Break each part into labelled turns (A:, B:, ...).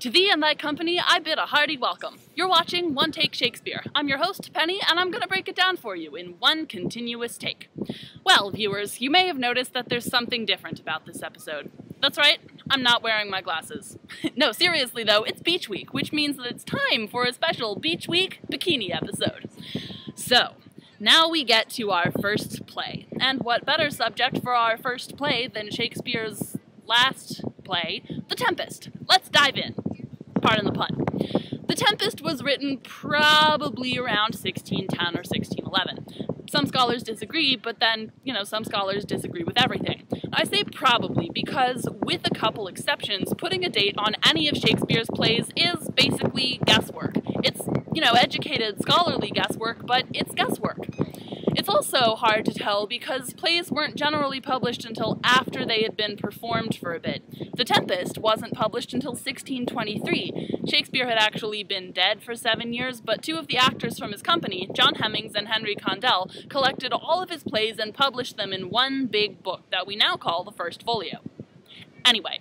A: To thee and thy company I bid a hearty welcome. You're watching One Take Shakespeare. I'm your host, Penny, and I'm gonna break it down for you in one continuous take. Well, viewers, you may have noticed that there's something different about this episode. That's right, I'm not wearing my glasses. No, seriously though, it's Beach Week, which means that it's time for a special Beach Week bikini episode. So, now we get to our first play. And what better subject for our first play than Shakespeare's last play, The Tempest. Let's dive in. Pardon the pun. The Tempest was written probably around 1610 or 1611. Some scholars disagree, but then, some scholars disagree with everything. I say probably because, with a couple exceptions, putting a date on any of Shakespeare's plays is basically guesswork. It's, educated, scholarly guesswork, but it's guesswork. It's also hard to tell because plays weren't generally published until after they had been performed for a bit. The Tempest wasn't published until 1623. Shakespeare had actually been dead for 7 years, but two of the actors from his company, John Hemmings and Henry Condell, collected all of his plays and published them in one big book that we now call the First Folio. Anyway,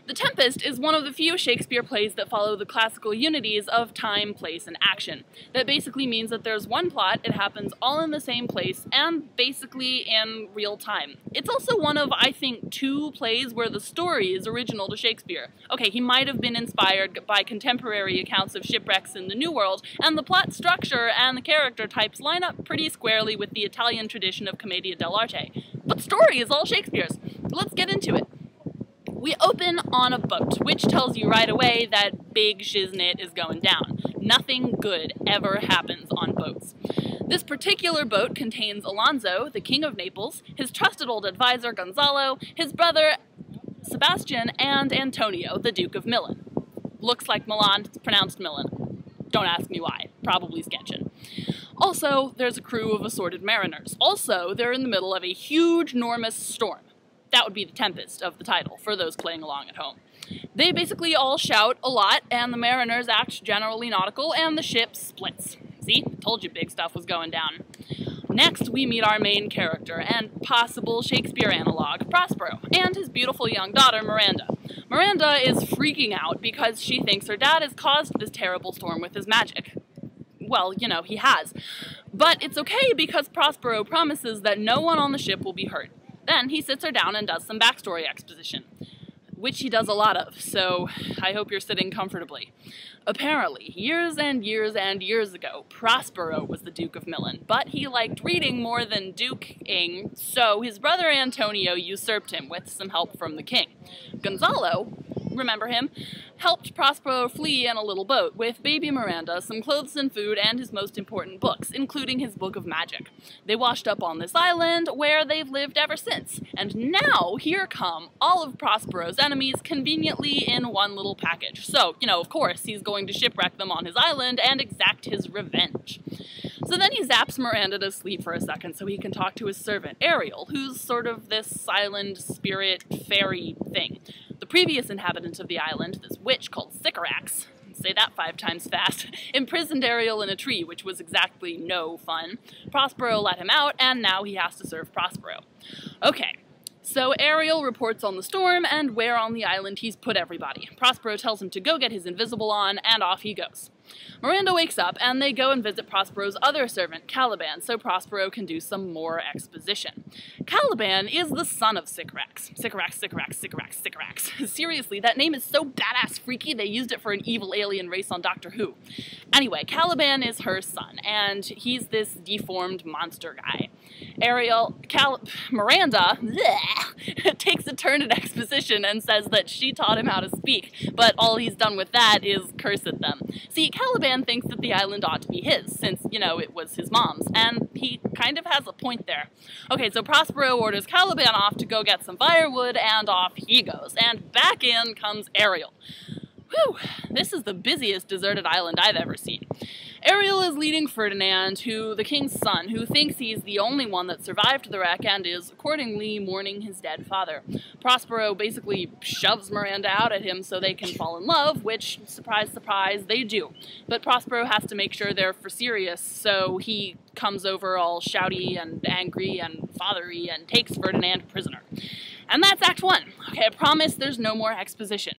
A: The Tempest is one of the few Shakespeare plays that follow the classical unities of time, place, and action. That basically means that there's one plot, it happens all in the same place, and basically in real time. It's also one of, I think, 2 plays where the story is original to Shakespeare. Okay, he might have been inspired by contemporary accounts of shipwrecks in the New World, and the plot structure and the character types line up pretty squarely with the Italian tradition of commedia dell'arte. But the story is all Shakespeare's. Let's get into it. We open on a boat, which tells you right away that big shiznit is going down. Nothing good ever happens on boats. This particular boat contains Alonso, the King of Naples, his trusted old advisor Gonzalo, his brother Sebastian, and Antonio, the Duke of Milan. Looks like Milan, it's pronounced Milan. Don't ask me why, probably Scansion. Also, there's a crew of assorted mariners. Also, they're in the middle of a huge, enormous storm. That would be the Tempest of the title, for those playing along at home. They basically all shout a lot, and the mariners act generally nautical, and the ship splits. See? Told you big stuff was going down. Next, we meet our main character, and possible Shakespeare analog, Prospero, and his beautiful young daughter, Miranda. Miranda is freaking out because she thinks her dad has caused this terrible storm with his magic. Well, he has. But it's okay because Prospero promises that no one on the ship will be hurt. Then he sits her down and does some backstory exposition, which he does a lot of, so I hope you're sitting comfortably. Apparently, years and years and years ago, Prospero was the Duke of Milan, but he liked reading more than duking, so his brother Antonio usurped him with some help from the king. Gonzalo, remember him, helped Prospero flee in a little boat with baby Miranda, some clothes and food, and his most important books, including his book of magic. They washed up on this island, where they've lived ever since. And now, here come all of Prospero's enemies conveniently in one little package. So, of course, he's going to shipwreck them on his island and exact his revenge. So then he zaps Miranda to sleep for a second so he can talk to his servant, Ariel, who's sort of this island spirit fairy thing. The previous inhabitant of the island, this witch called shipwrecks, say that 5 times fast, imprisoned Ariel in a tree, which was exactly no fun. Prospero let him out, and now he has to serve Prospero. Okay, so Ariel reports on the storm and where on the island he's put everybody. Prospero tells him to go get his invisible on, and off he goes. Miranda wakes up, and they go and visit Prospero's other servant, Caliban, so Prospero can do some more exposition. Caliban is the son of Sycorax. Sycorax. Seriously, that name is so badass freaky they used it for an evil alien race on Doctor Who. Anyway, Caliban is her son, and he's this deformed monster guy. Miranda takes a turn at exposition and says that she taught him how to speak, but all he's done with that is curse at them. See, Caliban thinks that the island ought to be his, since, it was his mom's, and he kind of has a point there. Okay, so Prospero orders Caliban off to go get some firewood, and off he goes, and back in comes Ariel. Whew, this is the busiest deserted island I've ever seen. Ariel is leading Ferdinand, the king's son, who thinks he's the only one that survived the wreck and is accordingly mourning his dead father. Prospero basically shoves Miranda out at him so they can fall in love, which, surprise, surprise, they do. But Prospero has to make sure they're for serious, so he comes over all shouty and angry and fathery and takes Ferdinand prisoner. And that's Act 1. Okay, I promise there's no more exposition.